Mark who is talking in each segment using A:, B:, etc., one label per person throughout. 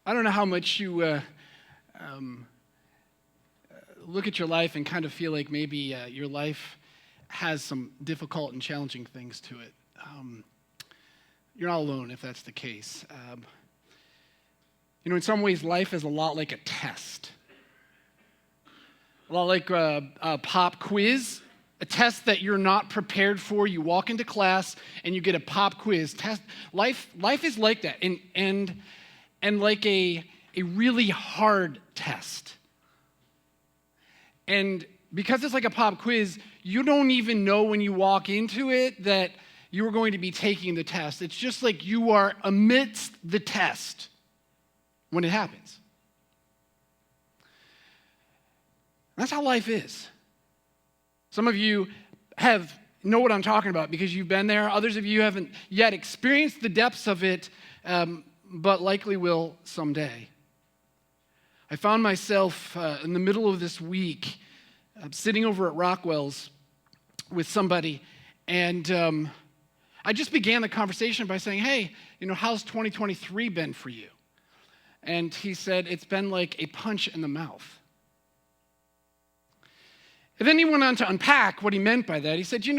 A: I don't know how much you look at your life and kind of feel like maybe your life has some difficult and challenging things to it. You're not alone if that's the case. In some ways, life is a lot like a test. A lot like a pop quiz, a test that you're not prepared for. You walk into class and you get a pop quiz test. Life is like that, and like a really hard test. And because it's like a pop quiz, you don't even know when you walk into it that you are going to be taking the test. It's just like you are amidst the test when it happens. That's how life is. Some of you know what I'm talking about because you've been there. Others of you haven't yet experienced the depths of it, but likely will someday. I found myself in the middle of this week sitting over at Rockwell's with somebody, and I just began the conversation by saying, hey, how's 2023 been for you? And he said, it's been like a punch in the mouth. And then he went on to unpack what he meant by that. He said, the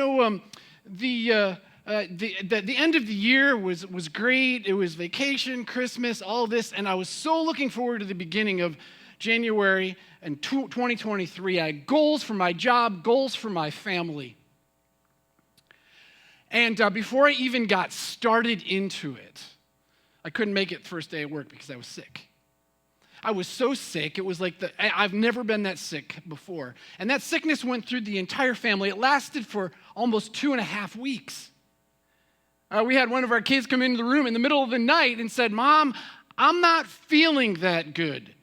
A: end of the year was great. It was vacation, Christmas, all this, and I was so looking forward to the beginning of January and 2023. I had goals for my job, goals for my family. And before I even got started into it, I couldn't make it first day at work because I was sick. I was so sick, it was like I've never been that sick before. And that sickness went through the entire family. It lasted for almost 2.5 weeks. We had one of our kids come into the room in the middle of the night and said, Mom, I'm not feeling that good.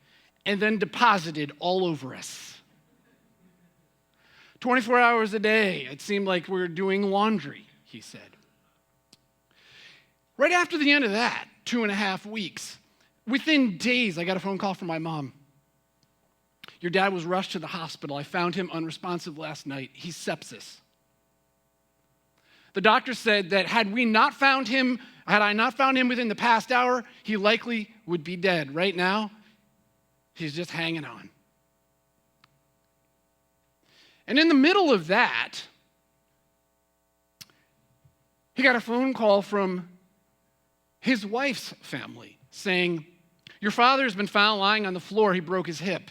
A: And then deposited all over us. 24 hours a day, it seemed like we were doing laundry, he said. Right after the end of that, 2.5 weeks, within days, I got a phone call from my mom. Your dad was rushed to the hospital. I found him unresponsive last night. He's sepsis. The doctor said that had I not found him within the past hour, he likely would be dead. Right now, he's just hanging on. And in the middle of that, he got a phone call from his wife's family saying, your father has been found lying on the floor. He broke his hip.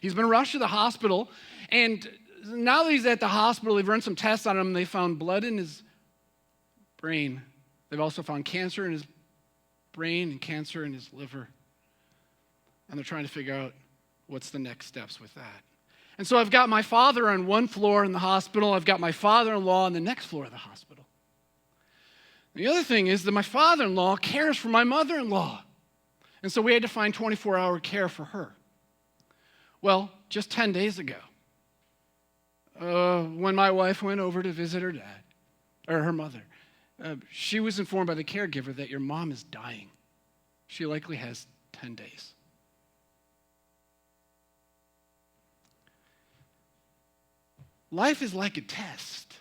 A: He's been rushed to the hospital, and now that he's at the hospital, they've run some tests on him. They found blood in his brain. They've also found cancer in his brain and cancer in his liver. And they're trying to figure out what's the next steps with that. And so I've got my father on one floor in the hospital. I've got my father-in-law on the next floor of the hospital. The other thing is that my father-in-law cares for my mother-in-law. And so we had to find 24-hour care for her. Well, just 10 days ago, when my wife went over to visit her dad, or her mother, she was informed by the caregiver that your mom is dying. She likely has 10 days. Life is like a test.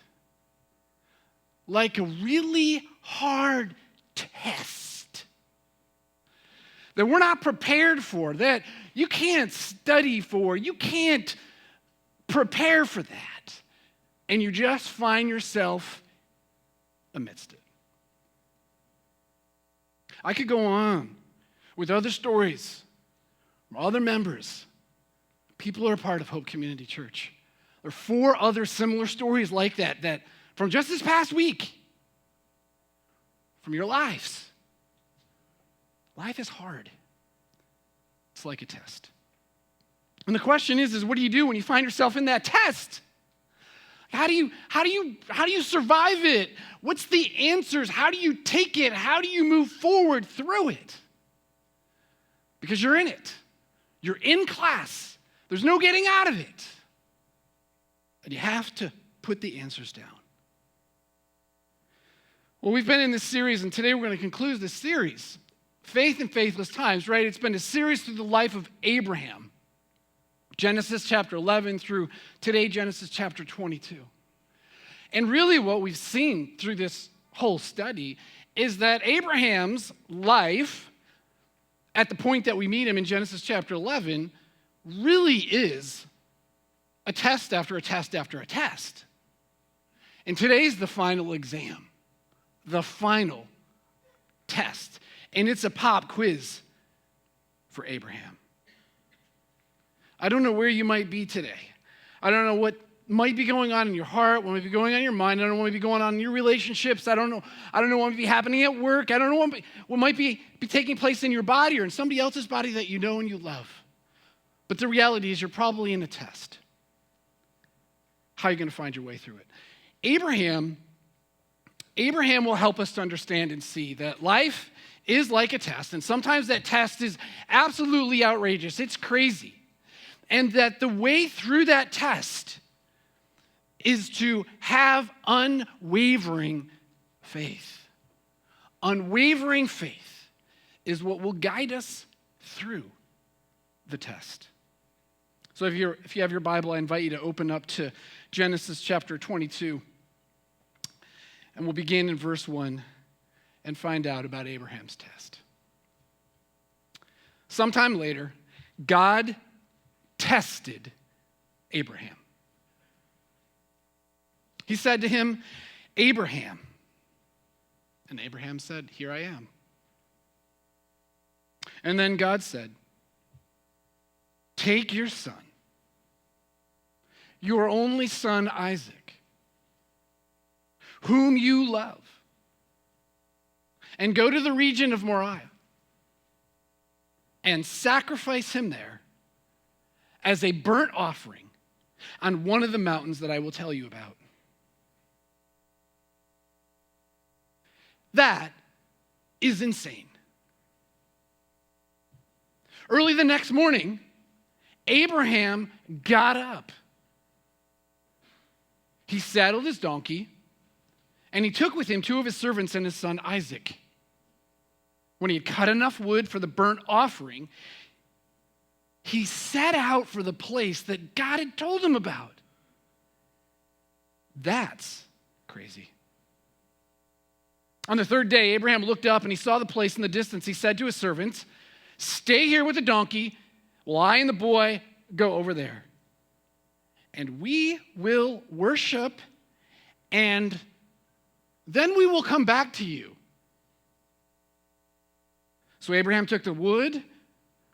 A: Like a really hard test that we're not prepared for, that you can't study for, you can't prepare for that, and you just find yourself amidst it. I could go on with other stories from other members, people who are part of Hope Community Church. There are 4 other similar stories like that from just this past week, from your lives. Life is hard. It's like a test. And the question is what do you do when you find yourself in that test? How do you survive it? What's the answers? How do you take it? How do you move forward through it? Because you're in it. You're in class. There's no getting out of it. And you have to put the answers down. Well, we've been in this series, and today we're going to conclude this series. Faith in Faithless Times, right? It's been a series through the life of Abraham. Genesis chapter 11 through today, Genesis chapter 22. And really what we've seen through this whole study is that Abraham's life at the point that we meet him in Genesis chapter 11, really is a test after a test after a test. And today's the final exam, the final test. And it's a pop quiz for Abraham. I don't know where you might be today. I don't know what might be going on in your heart, what might be going on in your mind. I don't know what might be going on in your relationships. I don't know what might be happening at work. I don't know what might be taking place in your body or in somebody else's body that you know and you love. But the reality is you're probably in a test. How are you going to find your way through it? Abraham will help us to understand and see that life is like a test, and sometimes that test is absolutely outrageous. It's crazy. And that the way through that test is to have unwavering faith. Unwavering faith is what will guide us through the test. So if you have your Bible, I invite you to open up to Genesis chapter 22. And we'll begin in verse 1 and find out about Abraham's test. Sometime later, God tested Abraham. He said to him, Abraham. And Abraham said, here I am. And then God said, take your son, your only son Isaac, whom you love, and go to the region of Moriah and sacrifice him there as a burnt offering on one of the mountains that I will tell you about. That is insane. Early the next morning, Abraham got up. He saddled his donkey, and he took with him two of his servants and his son Isaac. When he had cut enough wood for the burnt offering, he set out for the place that God had told him about. That's crazy. On the third day, Abraham looked up and he saw the place in the distance. He said to his servants, stay here with the donkey while I and the boy go over there. And we will worship, and then we will come back to you. So Abraham took the wood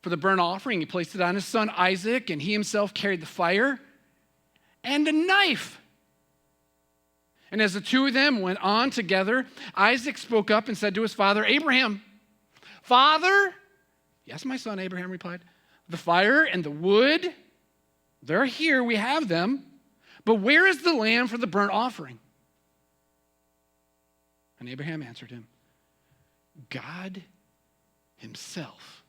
A: for the burnt offering. He placed it on his son Isaac, and he himself carried the fire and a knife. And as the two of them went on together, Isaac spoke up and said to his father, Abraham, Father? Yes, my son, Abraham replied. The fire and the wood, they're here, we have them. But where is the lamb for the burnt offering? And Abraham answered him, God himself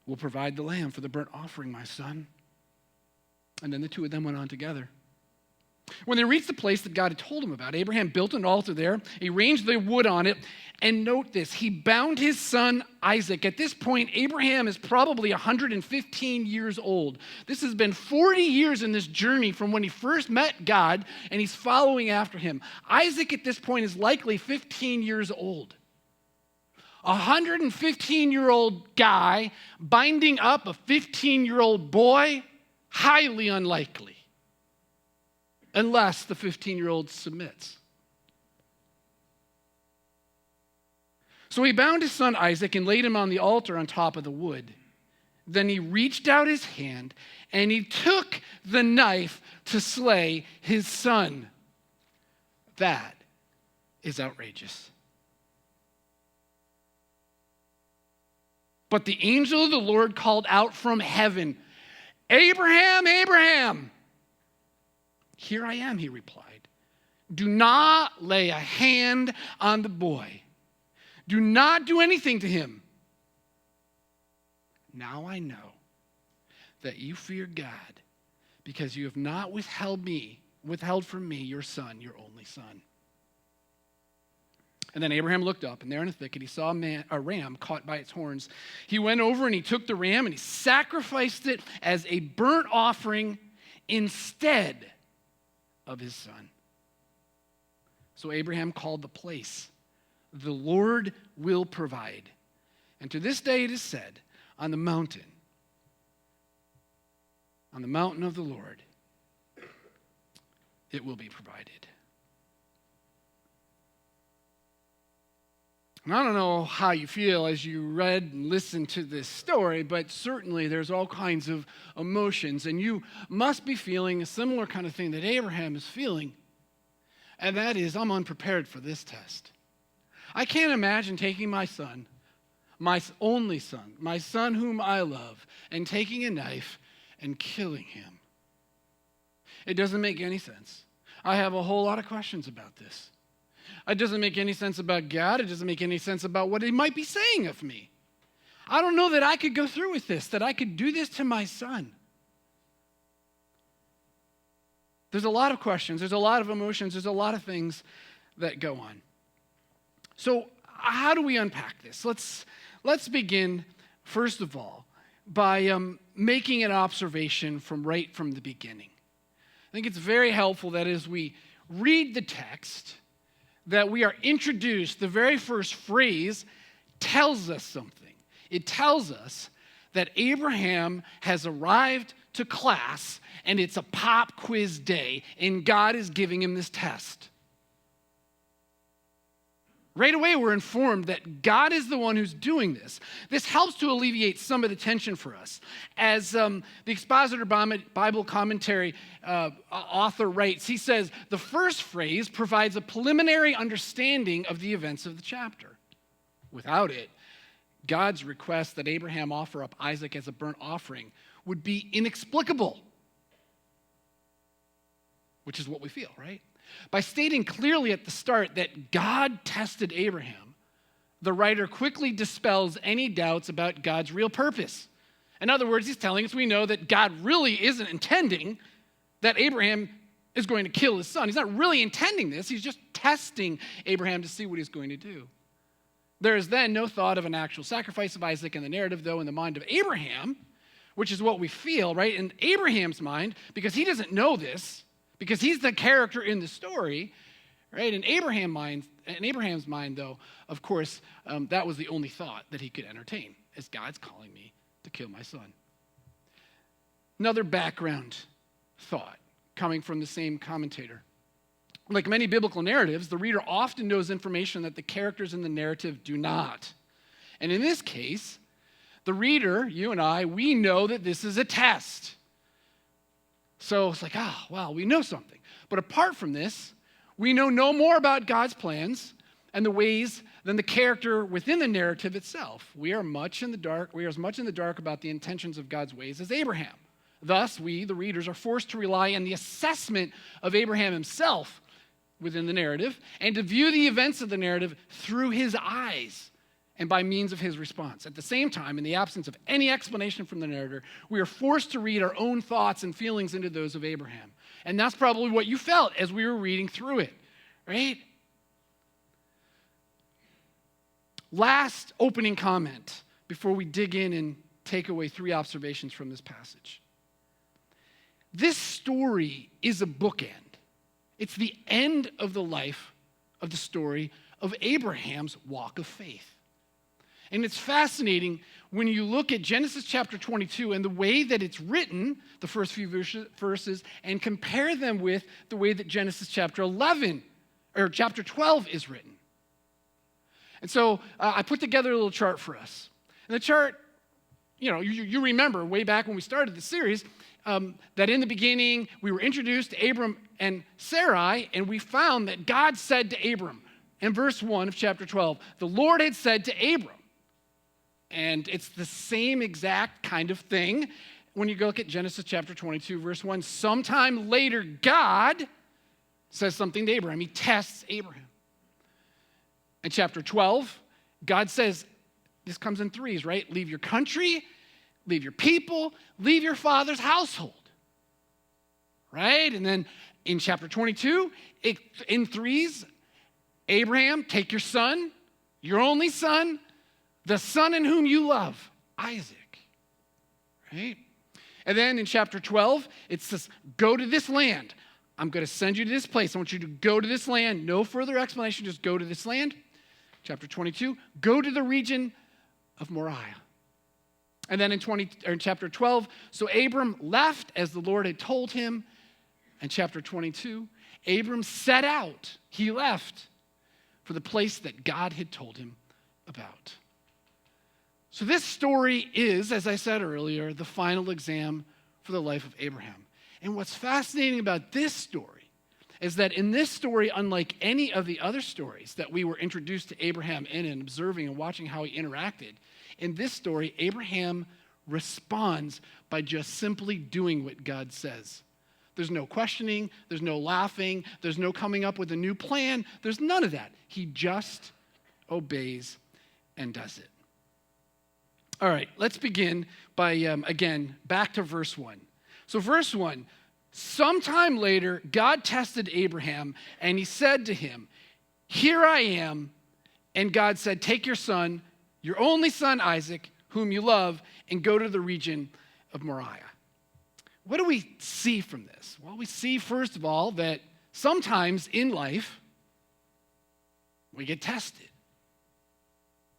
A: will provide the lamb for the burnt offering, my son. And then the two of them went on together. When they reached the place that God had told him about, Abraham built an altar there. He arranged the wood on it. And note this, he bound his son Isaac. At this point, Abraham is probably 115 years old. This has been 40 years in this journey from when he first met God, and he's following after him. Isaac at this point is likely 15 years old. A 115-year-old guy binding up a 15-year-old boy, highly unlikely. Unless the 15-year-old submits. So he bound his son Isaac and laid him on the altar on top of the wood. Then he reached out his hand and he took the knife to slay his son. That is outrageous. But the angel of the Lord called out from heaven, Abraham, Abraham! Here I am, he replied. Do not lay a hand on the boy. Do not do anything to him. Now I know that you fear God because you have not withheld from me your son, your only son. And then Abraham looked up, and there in a thicket he saw a ram caught by its horns. He went over and he took the ram and he sacrificed it as a burnt offering instead of his son. So Abraham called the place, the Lord will provide. And to this day it is said, on the mountain of the Lord, it will be provided. And I don't know how you feel as you read and listened to this story, but certainly there's all kinds of emotions, and you must be feeling a similar kind of thing that Abraham is feeling, and that is, I'm unprepared for this test. I can't imagine taking my son, my only son, my son whom I love, and taking a knife and killing him. It doesn't make any sense. I have a whole lot of questions about this. It doesn't make any sense about God. It doesn't make any sense about what he might be saying of me. I don't know that I could go through with this, that I could do this to my son. There's a lot of questions. There's a lot of emotions. There's a lot of things that go on. So how do we unpack this? Let's begin, first of all, by making an observation from the beginning. I think it's very helpful that as we read the text, that we are introduced, the very first phrase tells us something. It tells us that Abraham has arrived to class, and it's a pop quiz day, and God is giving him this test. Right away, we're informed that God is the one who's doing this. This helps to alleviate some of the tension for us. As the Expositor Bible Commentary author writes, he says, the first phrase provides a preliminary understanding of the events of the chapter. Without it, God's request that Abraham offer up Isaac as a burnt offering would be inexplicable, which is what we feel, right? By stating clearly at the start that God tested Abraham, the writer quickly dispels any doubts about God's real purpose. In other words, he's telling us we know that God really isn't intending that Abraham is going to kill his son. He's not really intending this. He's just testing Abraham to see what he's going to do. There is then no thought of an actual sacrifice of Isaac in the narrative, though in the mind of Abraham, which is what we feel, right? In Abraham's mind, because he doesn't know this, because he's the character in the story, right? In Abraham's mind, though, of course, that was the only thought that he could entertain, as God's calling me to kill my son. Another background thought coming from the same commentator. Like many biblical narratives, the reader often knows information that the characters in the narrative do not. And in this case, the reader, you and I, we know that this is a test. So it's like, we know something. But apart from this, we know no more about God's plans and the ways than the character within the narrative itself. We are much in the dark. We are as much in the dark about the intentions of God's ways as Abraham. Thus, we, the readers, are forced to rely on the assessment of Abraham himself within the narrative and to view the events of the narrative through his eyes and by means of his response. At the same time, in the absence of any explanation from the narrator, we are forced to read our own thoughts and feelings into those of Abraham. And that's probably what you felt as we were reading through it, right? Last opening comment before we dig in and take away 3 observations from this passage. This story is a bookend. It's the end of the life of the story of Abraham's walk of faith. And it's fascinating when you look at Genesis chapter 22 and the way that it's written, the first few verses, and compare them with the way that Genesis chapter 12 is written. And so I put together a little chart for us. And the chart, you remember way back when we started the series, that in the beginning we were introduced to Abram and Sarai, and we found that God said to Abram, in verse 1 of chapter 12, the Lord had said to Abram. And it's the same exact kind of thing when you go look at Genesis chapter 22, verse 1. Sometime later, God says something to Abraham. He tests Abraham. In chapter 12, God says, this comes in threes, right? Leave your country, leave your people, leave your father's household, right? And then in chapter 22, in threes, Abraham, take your son, your only son, the son in whom you love, Isaac, right? And then in chapter 12, it says, go to this land. I'm going to send you to this place. I want you to go to this land. No further explanation, just go to this land. Chapter 22, go to the region of Moriah. And then in chapter 12, so Abram left as the Lord had told him. And chapter 22, Abram set out. He left for the place that God had told him about. So this story is, as I said earlier, the final exam for the life of Abraham. And what's fascinating about this story is that in this story, unlike any of the other stories that we were introduced to Abraham in and observing and watching how he interacted, in this story, Abraham responds by just simply doing what God says. There's no questioning, there's no laughing, there's no coming up with a new plan, there's none of that. He just obeys and does it. All right, let's begin by, again, back to verse 1. So verse 1, sometime later, God tested Abraham, and he said to him, "Here I am." And God said, "Take your son, your only son Isaac, whom you love, and go to the region of Moriah." What do we see from this? Well, we see, first of all, that sometimes in life, we get tested.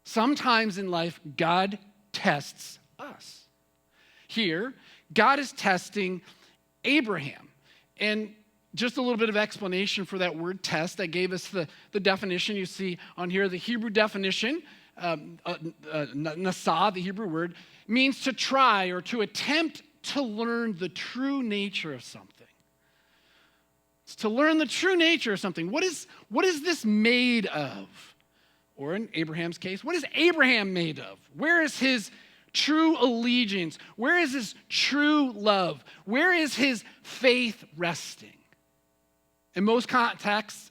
A: Sometimes in life, God tests us. Here, God is testing Abraham. And just a little bit of explanation for that word test. I gave us the definition you see on here. The Hebrew definition, nasah, the Hebrew word, means to try or to attempt to learn the true nature of something. It's to learn the true nature of something. What is this made of? Or in Abraham's case, what is Abraham made of? Where is his true allegiance? Where is his true love? Where is his faith resting? In most contexts,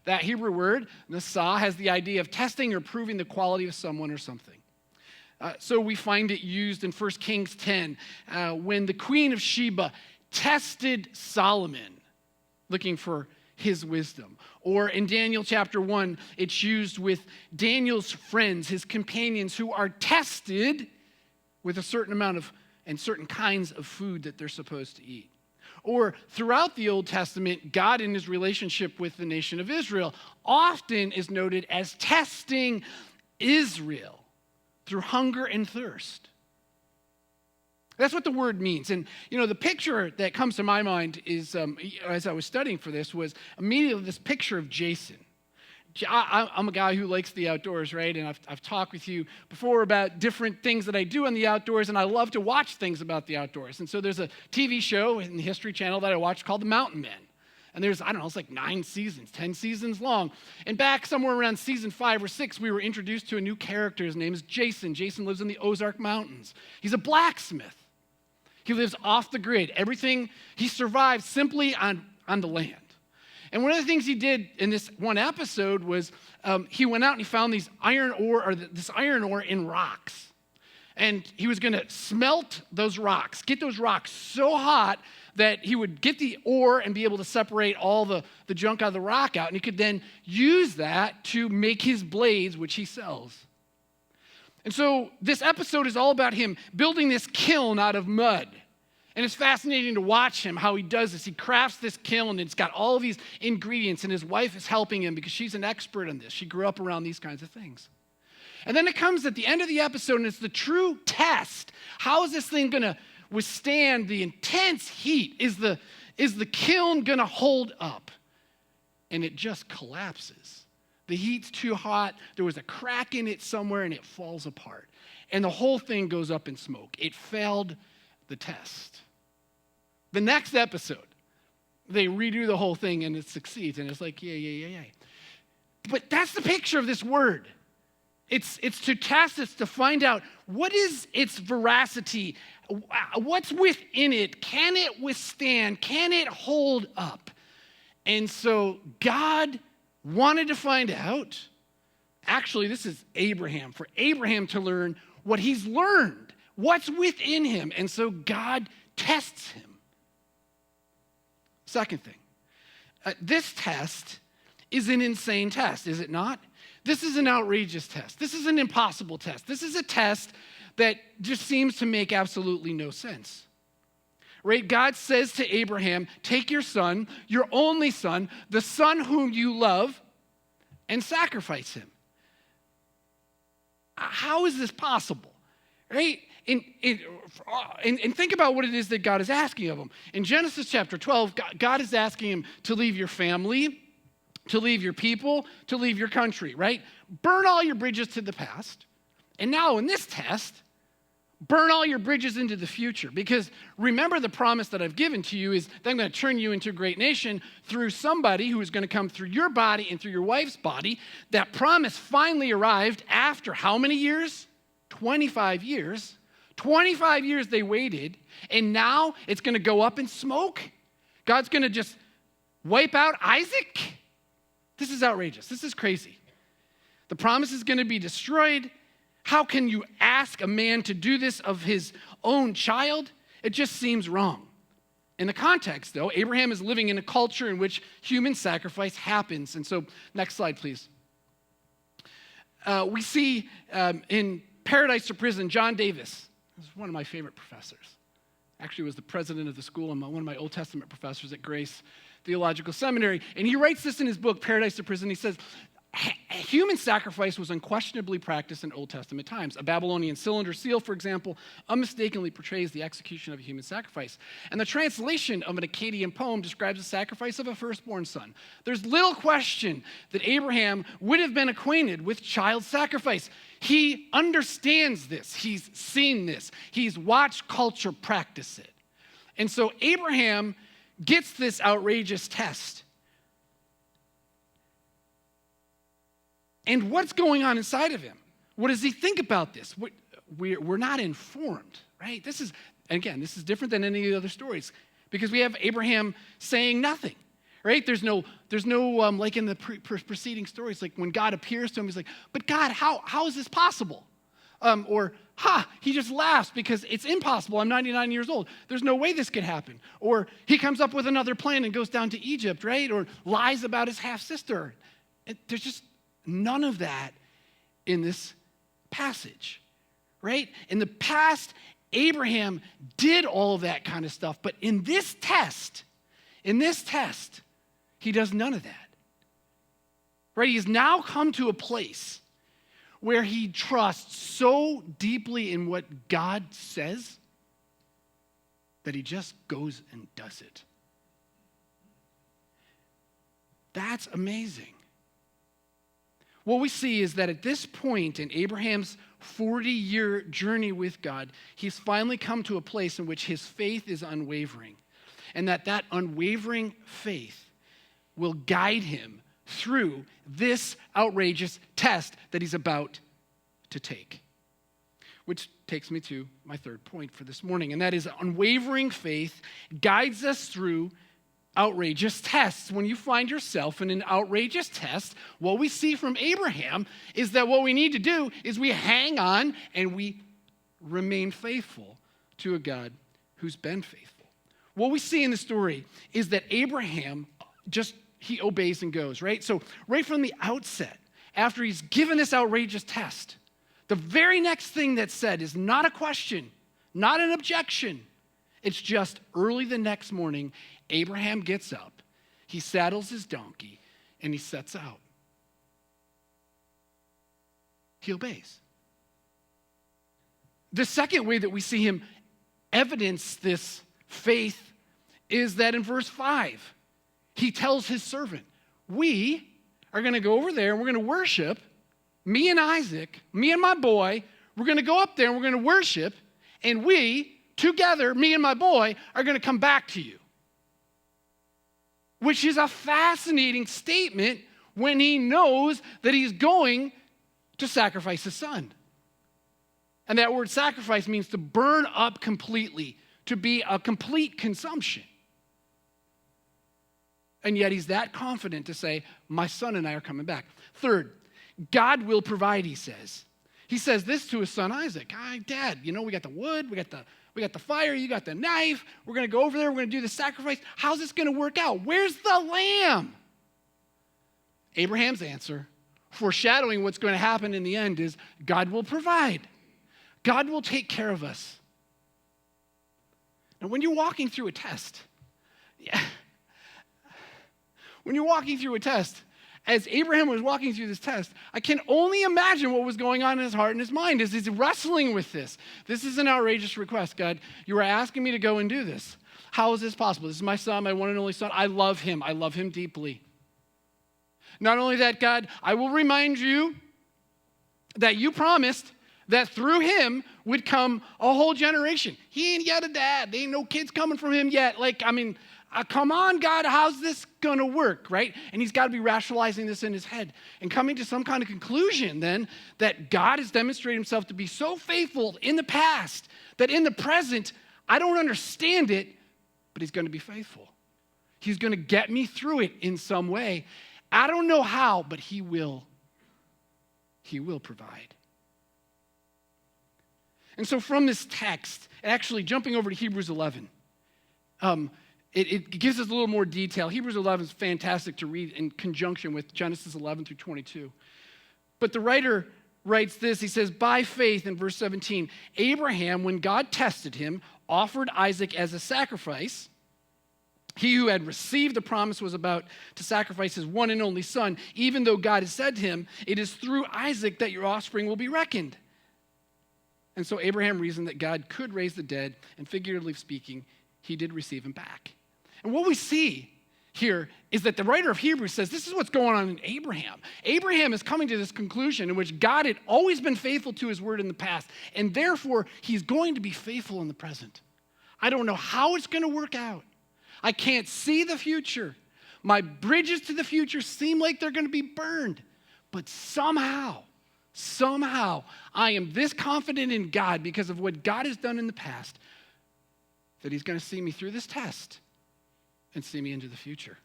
A: that Hebrew word, nasah, has the idea of testing or proving the quality of someone or something. So we find it used in 1 Kings 10 when the Queen of Sheba tested Solomon, looking for his wisdom. Or in Daniel chapter 1, it's used with Daniel's friends, his companions, who are tested with a certain amount of and certain kinds of food that they're supposed to eat. Or throughout the Old Testament, God in his relationship with the nation of Israel often is noted as testing Israel through hunger and thirst. That's what the word means. And, the picture that comes to my mind is, as I was studying for this, was immediately this picture of Jason. I'm a guy who likes the outdoors, right? And I've talked with you before about different things that I do in the outdoors, and I love to watch things about the outdoors. And so there's a TV show in the History Channel that I watch called The Mountain Men. And there's, it's like 9 seasons, 10 seasons long. And back somewhere around season 5 or 6, we were introduced to a new character. His name is Jason. Jason lives in the Ozark Mountains. He's a blacksmith. He lives off the grid. Everything, he survives simply on the land. And one of the things he did in this one episode was he went out and he found this iron ore in rocks. And he was going to smelt those rocks, get those rocks so hot that he would get the ore and be able to separate all the junk out of the rock out. And he could then use that to make his blades, which he sells. And so this episode is all about him building this kiln out of mud. And it's fascinating to watch him, how he does this. He crafts this kiln, and it's got all of these ingredients, and his wife is helping him because she's an expert on this. She grew up around these kinds of things. And then it comes at the end of the episode, and it's the true test. How is this thing going to withstand the intense heat? Is the kiln going to hold up? And it just collapses. The heat's too hot. There was a crack in it somewhere, and it falls apart. And the whole thing goes up in smoke. It failed the test. The next episode, they redo the whole thing, and it succeeds. And it's like, yay. But that's the picture of this word. It's to test, it's to find out what is its veracity, what's within it, can it withstand, can it hold up? And so God wanted to find out, actually this is Abraham, for Abraham to learn what he's learned, what's within him. And so God tests him. Second thing, this test is an insane test, is it not? This is an outrageous test. This is an impossible test. This is a test that just seems to make absolutely no sense. Right? God says to Abraham, take your son, your only son, the son whom you love, and sacrifice him. how is this possible? Right? And think about what it is that God is asking of him. In Genesis chapter 12, God is asking him to leave your family, to leave your people, to leave your country, right? Burn all your bridges to the past. And now in this test, burn all your bridges into the future. Because remember, the promise that I've given to you is that I'm going to turn you into a great nation through somebody who is going to come through your body and through your wife's body. That promise finally arrived after how many years? 25 years. 25 years they waited, and now it's going to go up in smoke? God's going to just wipe out Isaac? This is outrageous. This is crazy. The promise is going to be destroyed. How can you ask a man to do this of his own child? It just seems wrong. In the context, though, Abraham is living in a culture in which human sacrifice happens. And so, next slide, please. We see in Paradise to Prison, John Davis. This is one of my favorite professors. Actually was the president of the school and one of my Old Testament professors at Grace Theological Seminary. And he writes this in his book, Paradise to Prison. He says, human sacrifice was unquestionably practiced in Old Testament times. A Babylonian cylinder seal, for example, unmistakably portrays the execution of a human sacrifice. And the translation of an Akkadian poem describes the sacrifice of a firstborn son. There's little question that Abraham would have been acquainted with child sacrifice. He understands this. He's seen this. He's watched culture practice it. And so Abraham gets this outrageous test. And what's going on inside of him? What does he think about this? We're not informed, right? This is different than any of the other stories because we have Abraham saying nothing, right? There's no like in the preceding stories, like when God appears to him, he's like, but God, how is this possible? He just laughs because it's impossible. I'm 99 years old. There's no way this could happen. Or he comes up with another plan and goes down to Egypt, right? Or lies about his half-sister. There's just none of that in this passage, right? In the past, Abraham did all of that kind of stuff, but in this test, he does none of that, right? He's now come to a place where he trusts so deeply in what God says that he just goes and does it. That's amazing. What we see is that at this point in Abraham's 40-year journey with God, he's finally come to a place in which his faith is unwavering, and that unwavering faith will guide him through this outrageous test that he's about to take. Which takes me to my third point for this morning, and that is unwavering faith guides us through outrageous tests. When you find yourself in an outrageous test, what we see from Abraham is that what we need to do is we hang on and we remain faithful to a God who's been faithful. What we see in the story is that Abraham he obeys and goes, right? So right from the outset, after he's given this outrageous test, the very next thing that's said is not a question, not an objection. It's just early the next morning, Abraham gets up, he saddles his donkey, and he sets out. He obeys. The second way that we see him evidence this faith is that in verse 5, he tells his servant, we are going to go over there and we're going to worship, me and Isaac, me and my boy, we're going to go up there and we're going to worship, and we, together, me and my boy, are going to come back to you. Which is a fascinating statement when he knows that he's going to sacrifice his son. And that word sacrifice means to burn up completely, to be a complete consumption. And yet he's that confident to say, my son and I are coming back. Third, God will provide, he says. He says this to his son Isaac. Dad, we got the wood, we got the fire, you got the knife. We're going to go over there, we're going to do the sacrifice. How's this going to work out? Where's the lamb? Abraham's answer, foreshadowing what's going to happen in the end, is God will provide. God will take care of us. Now, when you're walking through a test, as Abraham was walking through this test, I can only imagine what was going on in his heart and his mind as he's wrestling with this. This is an outrageous request, God. You are asking me to go and do this. How is this possible? This is my son, my one and only son. I love him. I love him deeply. Not only that, God, I will remind you that you promised that through him would come a whole generation. He ain't yet a dad. There ain't no kids coming from him yet. Come on, God, how's this going to work, right? And he's got to be rationalizing this in his head and coming to some kind of conclusion then that God has demonstrated himself to be so faithful in the past that in the present, I don't understand it, but he's going to be faithful. He's going to get me through it in some way. I don't know how, but he will. He will provide. And so from this text, actually jumping over to Hebrews 11, it gives us a little more detail. Hebrews 11 is fantastic to read in conjunction with Genesis 11 through 22. But the writer writes this. He says, by faith, in verse 17, Abraham, when God tested him, offered Isaac as a sacrifice. He who had received the promise was about to sacrifice his one and only son, even though God had said to him, it is through Isaac that your offspring will be reckoned. And so Abraham reasoned that God could raise the dead, and figuratively speaking, he did receive him back. And what we see here is that the writer of Hebrews says this is what's going on in Abraham. Abraham is coming to this conclusion in which God had always been faithful to his word in the past, and therefore he's going to be faithful in the present. I don't know how it's going to work out. I can't see the future. My bridges to the future seem like they're going to be burned, but somehow, I am this confident in God because of what God has done in the past that he's going to see me through this test and see me into the future.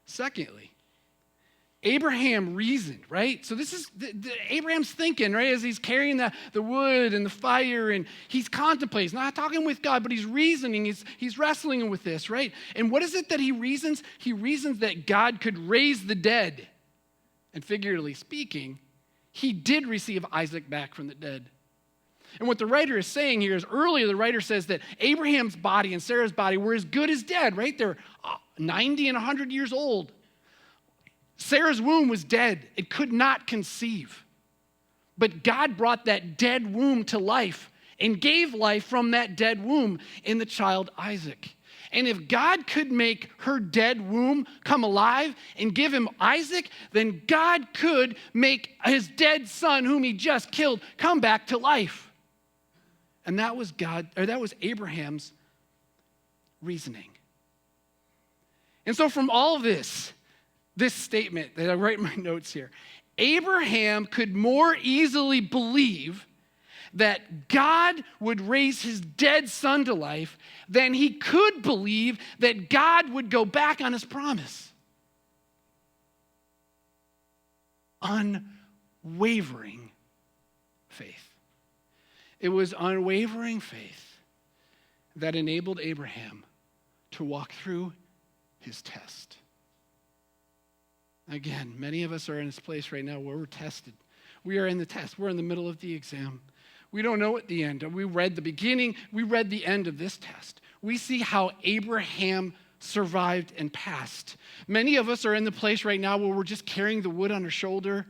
A: Secondly, Abraham reasoned, right? So this is Abraham's thinking, right? As he's carrying the wood and the fire, and he's contemplating. He's not talking with God, but he's reasoning. He's wrestling with this, right? And what is it that he reasons? He reasons that God could raise the dead. And figuratively speaking, he did receive Isaac back from the dead. And what the writer is saying here is earlier the writer says that Abraham's body and Sarah's body were as good as dead, right? They're 90 and 100 years old. Sarah's womb was dead. It could not conceive. But God brought that dead womb to life and gave life from that dead womb in the child Isaac. And if God could make her dead womb come alive and give him Isaac, then God could make his dead son, whom he just killed, come back to life. And that was Abraham's reasoning. And so from all of this statement that I write in my notes here, Abraham could more easily believe that God would raise his dead son to life than he could believe that God would go back on his promise. Unwavering faith. It was unwavering faith that enabled Abraham to walk through his test. Again, many of us are in this place right now where we're tested. We are in the test. We're in the middle of the exam. We don't know at the end. We read the beginning. We read the end of this test. We see how Abraham survived and passed. Many of us are in the place right now where we're just carrying the wood on our shoulder.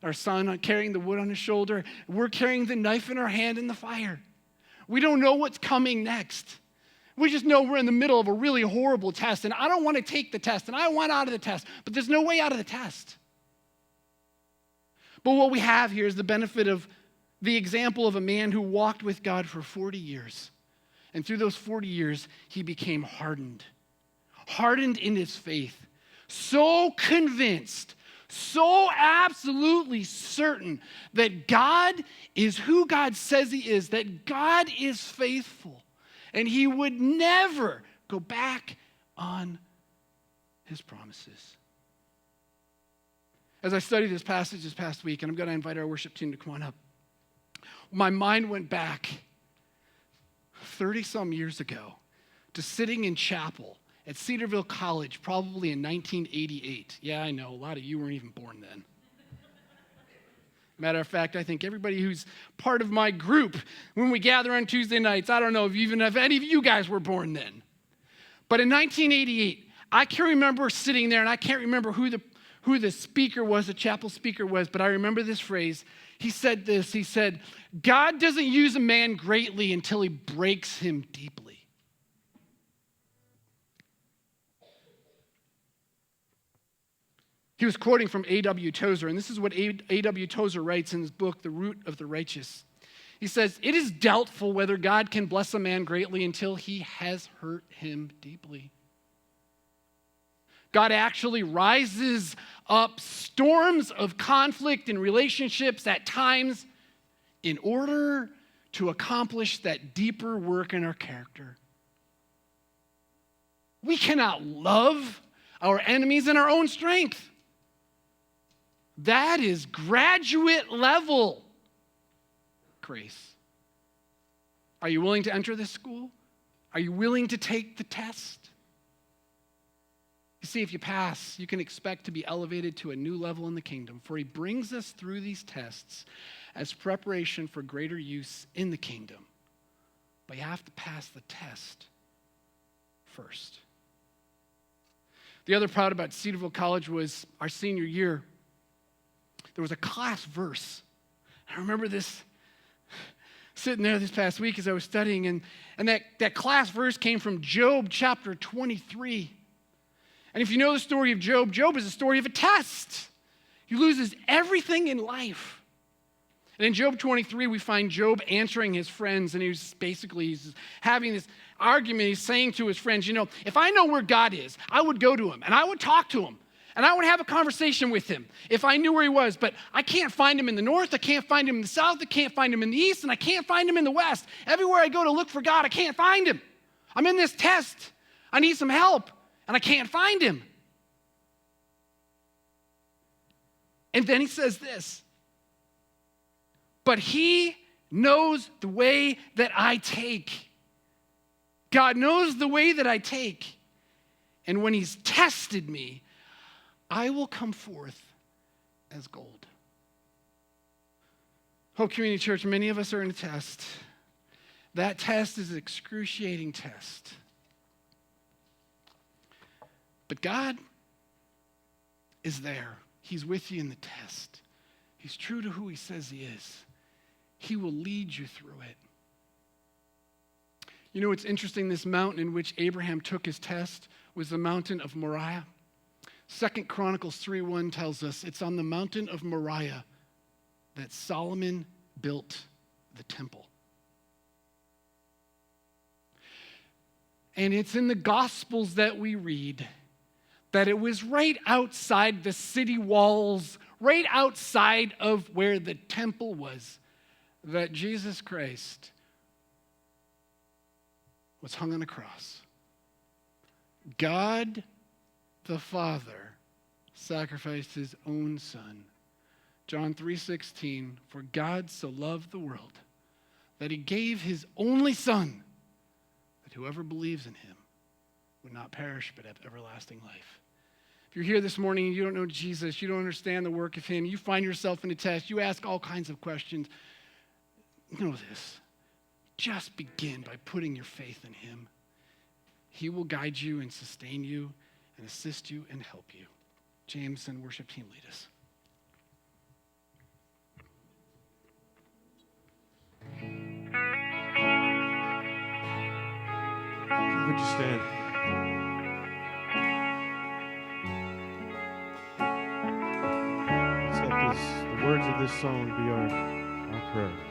A: Our son carrying the wood on his shoulder. We're carrying the knife in our hand in the fire. We don't know what's coming next. We just know we're in the middle of a really horrible test, and I don't want to take the test, and I want out of the test, but there's no way out of the test. But what we have here is the benefit of the example of a man who walked with God for 40 years. And through those 40 years, he became hardened in his faith, so convinced, so absolutely certain that God is who God says he is, that God is faithful. And he would never go back on his promises. As I studied this passage this past week, and I'm going to invite our worship team to come on up, my mind went back 30-some years ago to sitting in chapel at Cedarville College, probably in 1988. Yeah, I know, a lot of you weren't even born then. Matter of fact, I think everybody who's part of my group, when we gather on Tuesday nights, I don't know if any of you guys were born then. But in 1988, I can remember sitting there, and I can't remember who who the speaker was, the chapel speaker was, but I remember this phrase. He said this. He said, God doesn't use a man greatly until he breaks him deeply. He was quoting from A.W. Tozer, and this is what A.W. Tozer writes in his book, The Root of the Righteous. He says, it is doubtful whether God can bless a man greatly until he has hurt him deeply. God actually rises up storms of conflict in relationships at times in order to accomplish that deeper work in our character. We cannot love our enemies in our own strength. That is graduate level grace. Are you willing to enter this school? Are you willing to take the test? You see, if you pass, you can expect to be elevated to a new level in the kingdom, for he brings us through these tests as preparation for greater use in the kingdom. But you have to pass the test first. The other part about Cedarville College was our senior year. There was a class verse. I remember this sitting there this past week as I was studying, and that class verse came from Job chapter 23. And if you know the story of Job, Job is a story of a test. He loses everything in life. And in Job 23, we find Job answering his friends, and he's having this argument. He's saying to his friends, if I know where God is, I would go to him, and I would talk to him, and I would have a conversation with him if I knew where he was. But I can't find him in the north, I can't find him in the south, I can't find him in the east, and I can't find him in the west. Everywhere I go to look for God, I can't find him. I'm in this test. I need some help, and I can't find him. And then he says this, but he knows the way that I take. God knows the way that I take. And when he's tested me, I will come forth as gold. Hope Community Church, many of us are in a test. That test is an excruciating test. But God is there. He's with you in the test. He's true to who he says he is. He will lead you through it. You know what's interesting? This mountain in which Abraham took his test was the mountain of Moriah. 2 Chronicles 3:1 tells us it's on the mountain of Moriah that Solomon built the temple. And it's in the Gospels that we read that it was right outside the city walls, right outside of where the temple was, that Jesus Christ was hung on a cross. God the Father sacrificed his own Son. John 3:16, for God so loved the world that he gave his only Son, that whoever believes in him would not perish but have everlasting life. If you're here this morning and you don't know Jesus, you don't understand the work of him, you find yourself in a test, you ask all kinds of questions, know this. Just begin by putting your faith in him. He will guide you and sustain you and assist you and help you. James and worship team, lead us.
B: Would you stand? Let's let the words of this song be our prayer.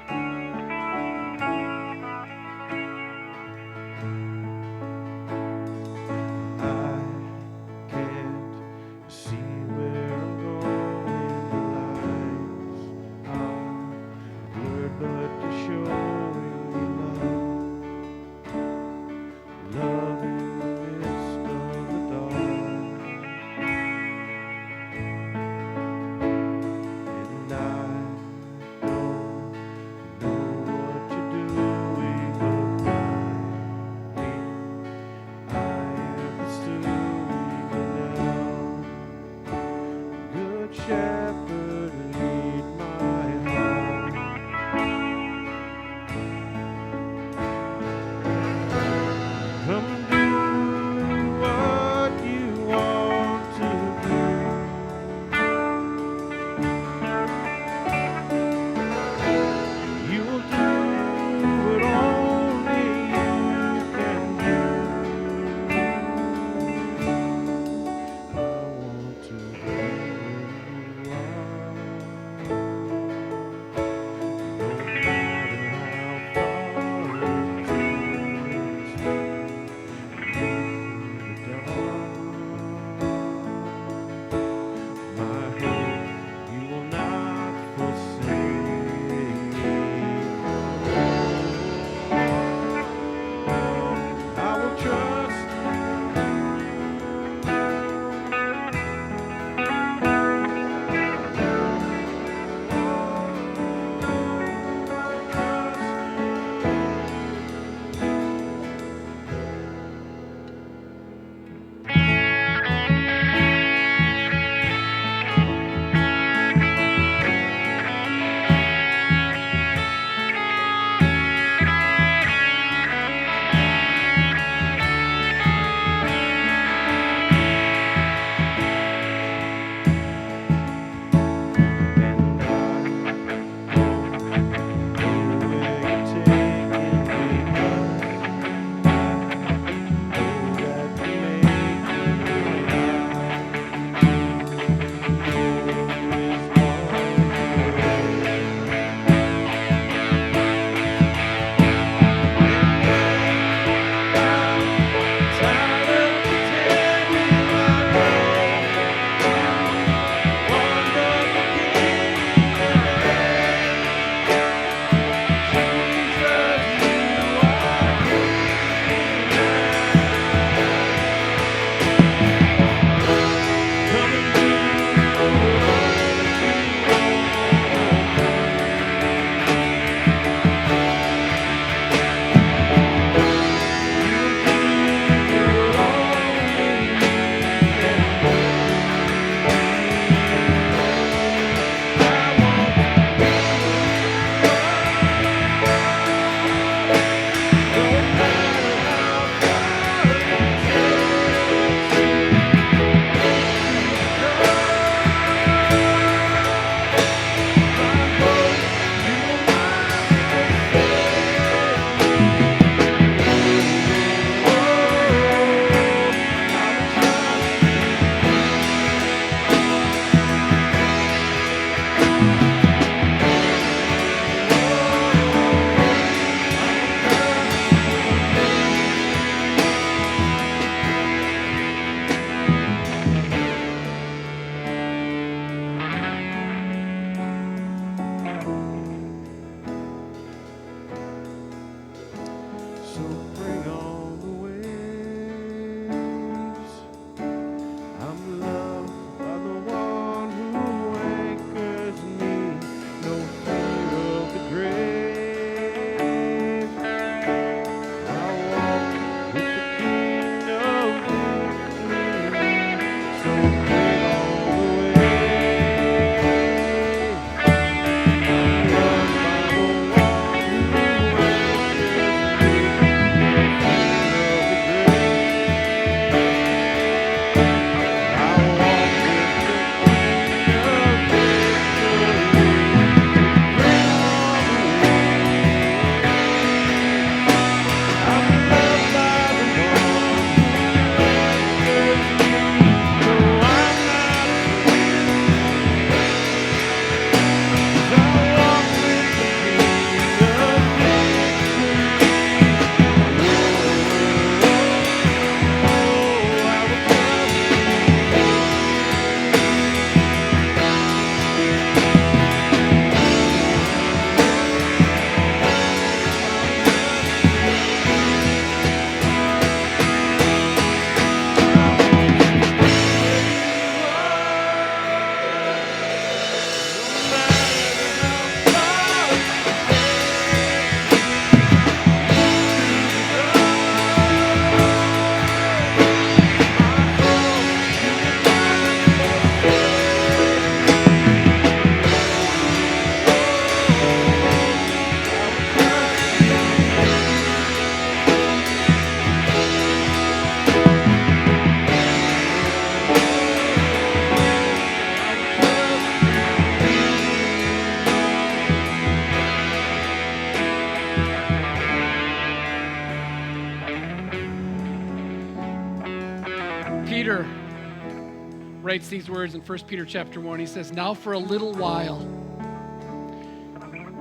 A: writes these words in 1 Peter chapter 1. He says, "Now for a little while,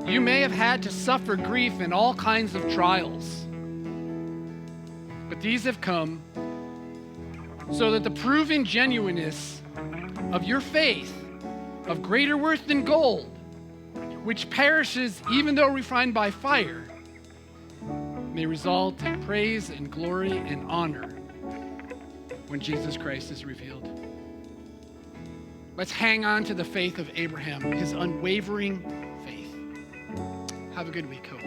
A: you may have had to suffer grief in all kinds of trials, but these have come so that the proven genuineness of your faith, of greater worth than gold, which perishes even though refined by fire, may result in praise and glory and honor when Jesus Christ is revealed." Let's hang on to the faith of Abraham, his unwavering faith. Have a good week, Hope.